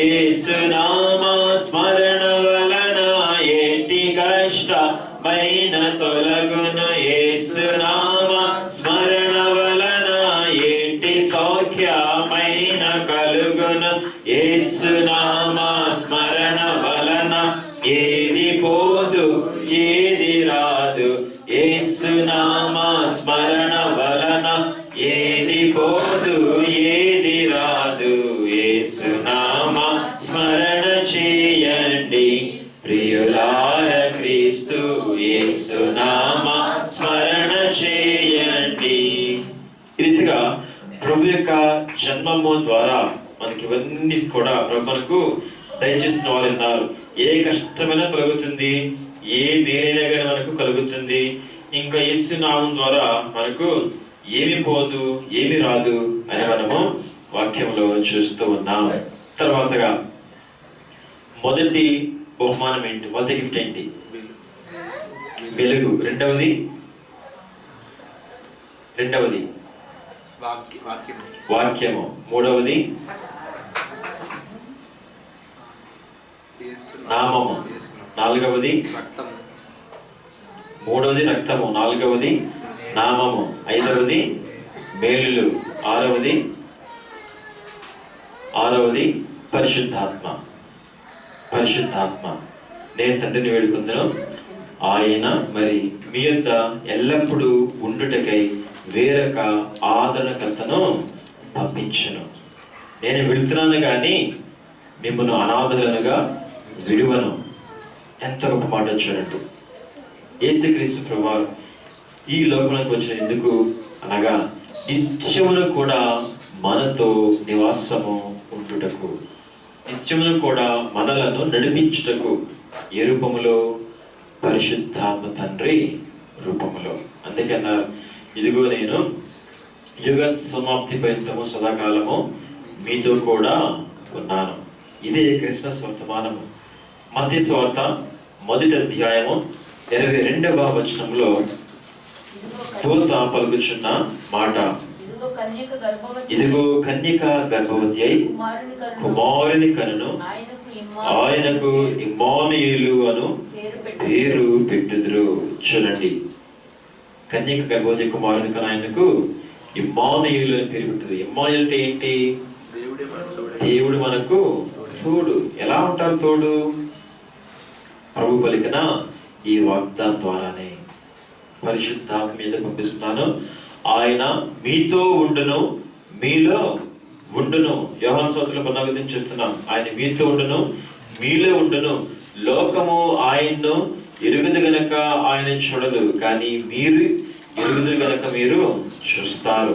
యేసునామా స్మరణ వలన ఎట్టి కష్టమైన తొలగును. యేసునామా స్మరణ వలన ఎట్టి సౌఖ్యమైన కలుగును. యేసునామా స్మరణ వలన ఏది పోదు ఏది రాదు. యేసునామా స్మరణ వలన ఏది పోదు ఏది రాదు. యేసునామా స్మరణ చేయండి ప్రియులార క్రీస్తు యేసునామా స్మరణ చేయండి. ఈ రీతిగా ప్రభు యొక్క జన్మము ద్వారా మనకి ఇవన్నీ కూడా ప్రభు మనకు దయచేసిన వారు ఉన్నారు. ఏ కష్టమైనా తొలగుతుంది, ఏ మేలైనా కానీ మనకు కలుగుతుంది. ఇంకా యేసు నామం ద్వారా మనకు ఏమి పోదు ఏమి రాదు అని మనము వాక్యంలో చూస్తూ ఉన్నాం. తర్వాతగా మొదటి బహుమానం ఏంటి? మొదటి గిఫ్ట్ ఏంటి? వెలుగు. రెండవది వాక్యము. మూడవది నామము. నాలుగవది మూడవది రక్తము. నాలుగవది నామము. ఐదవది మేలులు. ఆరవది పరిశుద్ధాత్మ. నేను తండ్రిని వేడుకుందును, ఆయన మరి మీ యొద్ద ఎల్లప్పుడూ ఉండుటకై వేరొక ఆదరణకర్తను పంపించును. నేను వెళుతున్నాను కానీ మిమ్మల్ని అనాథలుగా విడువను. ఎంత గొప్ప మాట చూడండి. యేసుక్రీస్తు ప్రభువారు ఈ లోకంలోకి వచ్చిన ఎందుకు అనగా నిత్యమును కూడా మనతో నివాసము ఉండుటకు, నిత్యమును కూడా మనలను నడిపించుటకు. ఏ రూపములో? పరిశుద్ధాత్మ తండ్రి రూపములో. అందుకన్నా ఇదిగో నేను యుగ సమాప్తి పర్యంతము సదాకాలము మీతో కూడా ఉన్నాను. ఇదే క్రిస్మస్ వర్తమానము. మత్తయి సువార్త 1వ అధ్యాయము 22వ వచనంలో దూత పలుకుచున్న మాట, ఇదిగో కన్యక గర్భవతి అయి కుమారుని కనును, ఆయనకు ఇమ్మానుయేలు అను పేరు పెట్టుదురు. చూడండి, కన్యక గర్భవతి కుమారుని కను ఆయనకు ఇమ్మానుయేలు అని పేరు పెట్టుదురు. ఇమ్మానుయేలు అంటే ఏంటి? దేవుడు మనకు తోడు. ఎలా ఉంటారు తోడు? ప్రభు పలికిన ఈ వాగ్దానం ద్వారానే. పరిశుద్ధాత్మ మీద పంపిస్తున్నాను, ఆయన మీతో ఉండును, మీలో ఉండును. యోహాను సువార్తలో 14 చూస్తున్నాం. ఆయన మీతో ఉండును, మీలో ఉండును. లోకము ఆయన్ను ఎరుగుదు గనక ఆయన చూడదు, కానీ మీరు ఎరుగుదు గనక మీరు చూస్తారు.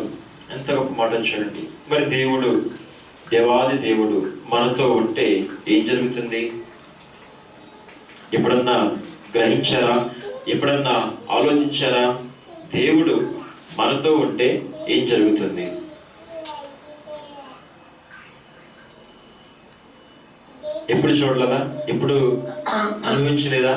ఎంత గొప్ప మాట చూడండి. మరి దేవాది దేవుడు మనతో ఉంటే ఏం జరుగుతుంది? ఎప్పుడన్నా గ్రహించారా? ఎప్పుడన్నా ఆలోచించారా? దేవుడు మనతో ఉంటే ఏం జరుగుతుంది? ఎప్పుడు చూడలేదా? ఎప్పుడు అనుభవించలేదా?